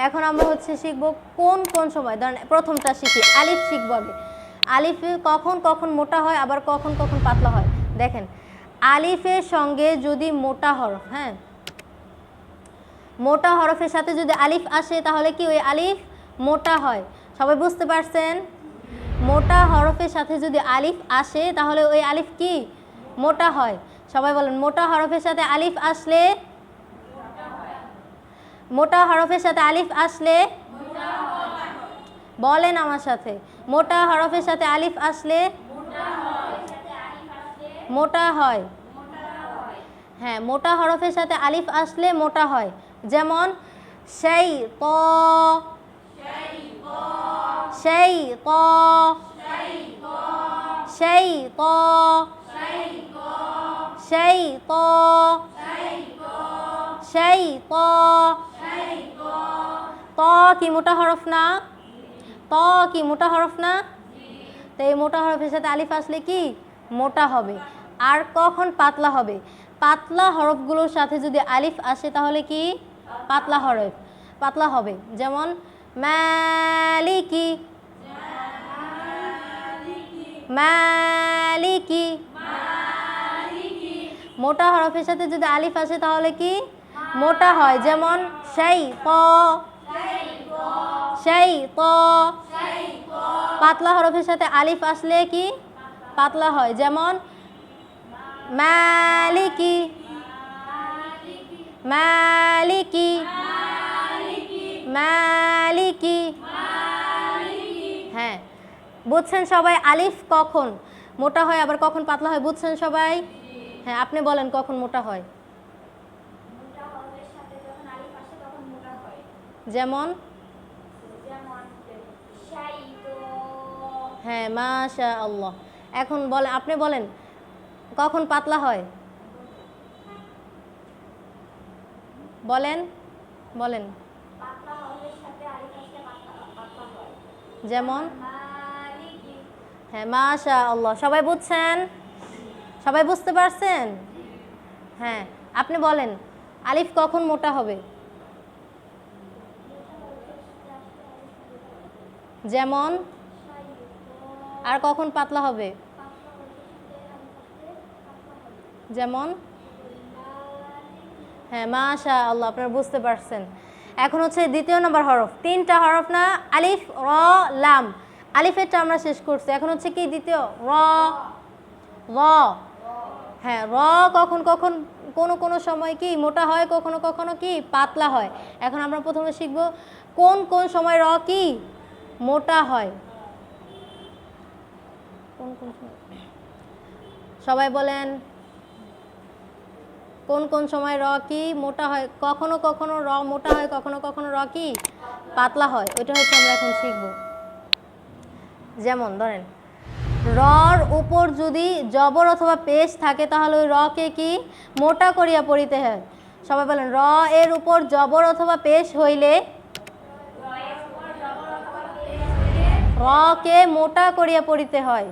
এখন আমরা হচ্ছে শিখব কোন কোন সময়, ধরেন প্রথমটা শিখি, আলিফ শিখব আগে। আলিফ কখন কখন মোটা হয় আবার কখন কখন পাতলা হয়। দেখেন আলিফের সঙ্গে যদি মোটা হরফ, হ্যাঁ মোটা হরফের সাথে যদি আলিফ আসে তাহলে কি ওই আলিফ মোটা হয়। সবাই বুঝতে পারছেন? মোটা হরফের সাথে যদি আলিফ আসে তাহলে ওই আলিফ কি মোটা হয়। সবাই বলেন মোটা হরফের সাথে আলিফ আসলে, মোটা হরফের সাথে আলিফ আসলে বলেন আমার সাথে, মোটা হরফের সাথে আলিফ আসলে মোটা হয়। হ্যাঁ মোটা হরফের সাথে আলিফ আসলে মোটা হয়। যেমন সেই ক, সেই ক, সেই ক, সেই ক, সেই ক। ত কি মোটা হরফ না? ত কি মোটা হরফ না? তো এই মোটা হরফের সাথে আলিফ আসলে কি মোটা হবে। আর কখন পাতলা হবে? পাতলা হরফগুলোর সাথে যদি আলিফ আসে তাহলে কি পাতলা হরফ, পাতলা হবে। যেমন মালিকি, মালিকি। মোটা হরফের সাথে যদি আলিফ আসে তাহলে কি মোটা হয়। যেমন সেই ক, সেই ক। পাতলা হরফের সাথে আলিফ আসলে কি পাতলা হয়। যেমন মালিকি, মালিকি, মালিকি। হ্যাঁ বুঝছেন সবাই আলিফ কখন মোটা হয় আবার কখন পাতলা হয়? বুঝছেন সবাই? হ্যাঁ আপনি বলেন কখন মোটা হয়। যেমন হ্যাঁ মাশাআল্লাহ। এখন বলেন, আপনি বলেন কখন পাতলা হয়? বলেন বলেন। যেমন হ্যাঁ মাশাআল্লাহ। সবাই বুঝছেন? সবাই বুঝতে পারছেন? হ্যাঁ আপনি বলেন আলিফ কখন মোটা হবে? যেমন আর কখন পাতলা হবে? যেমন হ্যাঁ মাশাআল্লাহ আপনারা বুঝতে পারছেন। এখন হচ্ছে দ্বিতীয় নম্বর হরফ, তিনটা হরফ না আলিফ র লাম। আলিফেরটা আমরা শেষ করছি, এখন হচ্ছে কি দ্বিতীয় র, র। হ্যাঁ র কখন কখন কোনো কোনো সময় কি মোটা হয়, কখনো কখনো কি পাতলা হয়। এখন আমরা প্রথমে শিখব কোন কোন সময় র কি মোটা হয়। কোন কোন সময়? সবাই বলেন কোন কোন সময় র কি মোটা হয়। কখনো কখনো র মোটা হয়, কখনো কখনো র কি পাতলা হয়। ওইটা হচ্ছে আমরা এখন শিখব। যেমন ধরেন রর উপর যদি জবর অথবা পেশ থাকে তাহলে ওই রকে কি মোটা করিয়া পড়িতে হয়। সবাই বলেন র এর উপর জবর অথবা পেশ হইলে রকে মোটা করিয়া পড়িতে হয়।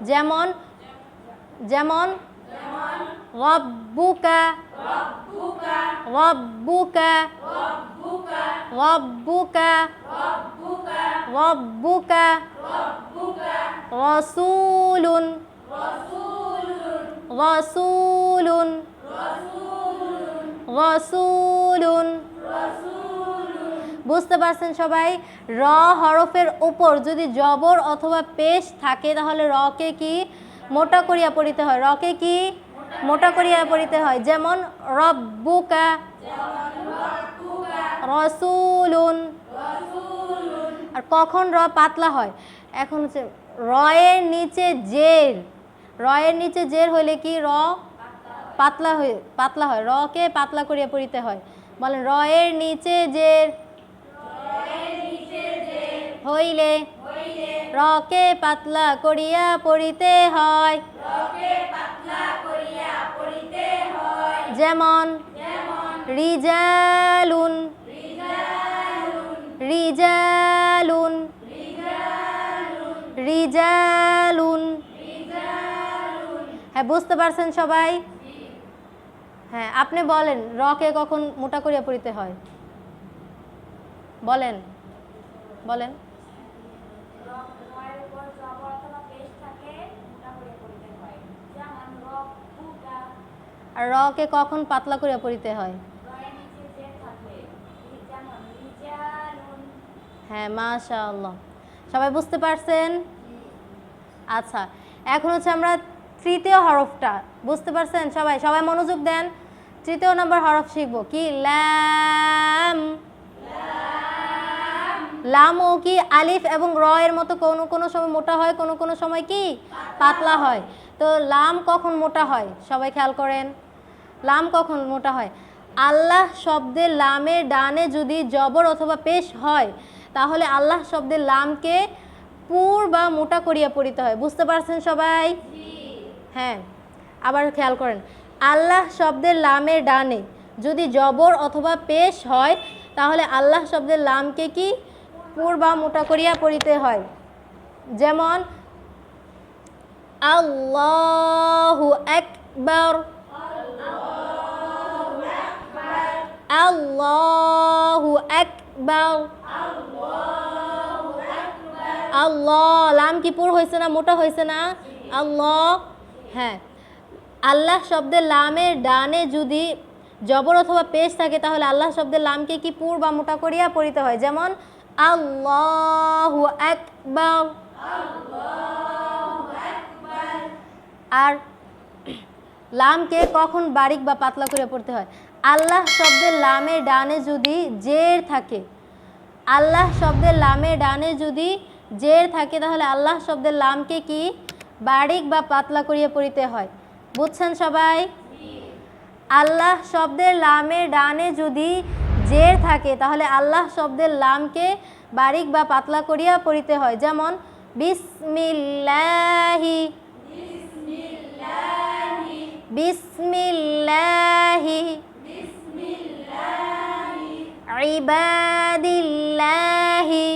যেমন যেমন রব্বুকা, রব্বুকা, রব্বুকা, রব্বুকা। রাসূলুন, রাসূলুন, রাসূলুন। বুঝতে পারছেন সবাই? র হরফের উপর যদি জবর অথবা পেশ থাকে তাহলে রকে কি মোটা করিয়া পড়িতে হয়। রকে কি মোটা করিয়া পড়িতে হয়। যেমন রব্বুকা, রাসূলুন। আর কখন র পাতলা হয়? এখন হচ্ছে রয়ের নিচে জের, রয়ের নিচে জের হইলে কি র পাতলা হয়। রকে পাতলা করিয়া পড়িতে হয়। বলেন রয়ের নিচে জের হইলে রকে পাতলা করিয়া পড়িতে হয়। যেমন রিজালুন, রিজালুন, রিজালুন। হ্যাঁ বুঝতে পারছেন সবাই? হ্যাঁ, আপনি বলেন রকে কখন মোটা করিয়া পড়িতে হয়? বলেন বলেন। আর রকে কখন পাতলা করিয়া পড়িতে হয়? হ্যাঁ, মাশাআল্লাহ। সবাই বুঝতে পারছেন? আচ্ছা, এখন হচ্ছে আমরা তৃতীয় হরফটা বুঝতে পারছেন সবাই? সবাই মনোযোগ দেন। তৃতীয় নম্বর হরফ শিখব কি? লাম। লামও কি আলিফ এবং র এর মতো কোনো কোনো সময় মোটা হয়, কোনো কোনো সময় কি পাতলা হয়। তো লাম কখন মোটা হয় সবাই খেয়াল করেন। লাম কখন মোটা হয়? আল্লাহ শব্দের লামের ডানে যদি জবর অথবা পেশ হয় তাহলে আল্লাহ শব্দের লামকে পুর বা মোটা করিয়া পড়িতে হয়। বুঝতে পারছেন সবাই? হ্যাঁ, আবার খেয়াল করেন, আল্লাহ শব্দের লামের ডানে যদি জবর অথবা পেশ হয় তাহলে আল্লাহ শব্দের লামকে কি পুর বা মোটা করিয়া পড়িতে হয়। যেমন আল্লাহু আকবার, আল্লাহু আকবার, আল্লাহ। লাম কি পুর হয়েছে না মোটা হয়েছে না? আল্লাহ। হ্যাঁ, আল্লাহ শব্দের লামের ডানে যদি জবর অথবা পেশ থাকে তাহলে আল্লাহ শব্দের লামকে কি পুর বা মোটা করিয়া পড়িতে হয়। যেমন আল্লাহু আকবার। আর লামকে কখন বারিক বা পাতলা করে পড়তে হয়? আল্লাহ শব্দের লামের ডানে যদি জের থাকে, আল্লাহ শব্দের লামের ডানে যদি জের থাকে তাহলে আল্লাহ শব্দের লামকে কি বারিক বা পাতলা করিয়া পড়িতে হয়। বুঝছেন সবাই? আল্লাহ শব্দের লামের ডানে যদি জের থাকে তাহলে আল্লাহ শব্দের লামকে বারিক বা পাতলা করিয়া পড়িতে হয়। যেমন বিসমিল্লাহি, বিসমিল্লাহি, ইবাদিল্লাহি,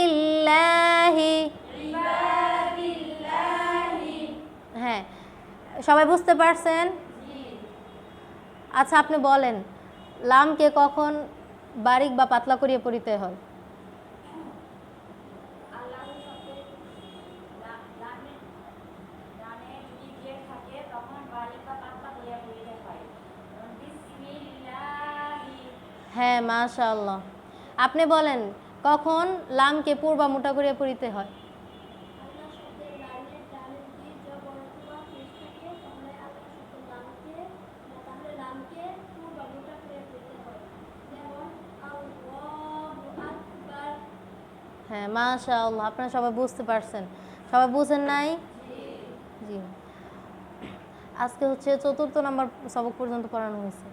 ইবাদিল্লাহি। হ্যাঁ, সবাই বুঝতে পারছেন? আচ্ছা, আপনি বলেন লামকে কখন বারিক বা পাতলা করিয়ে পড়িতে হয়? হ্যাঁ, মাশাআল্লাহ। আপনি বলেন কখন লামকে পুর বা মোটা করিয়া পড়িতে হয়? হ্যাঁ, মাশাআল্লাহ। আপনারা সবাই বুঝতে পারছেন। সবাই বুঝেন নাই? জি। আজকে হচ্ছে ৪র্থ নম্বর সবক পর্যন্ত পড়ানো হয়েছে।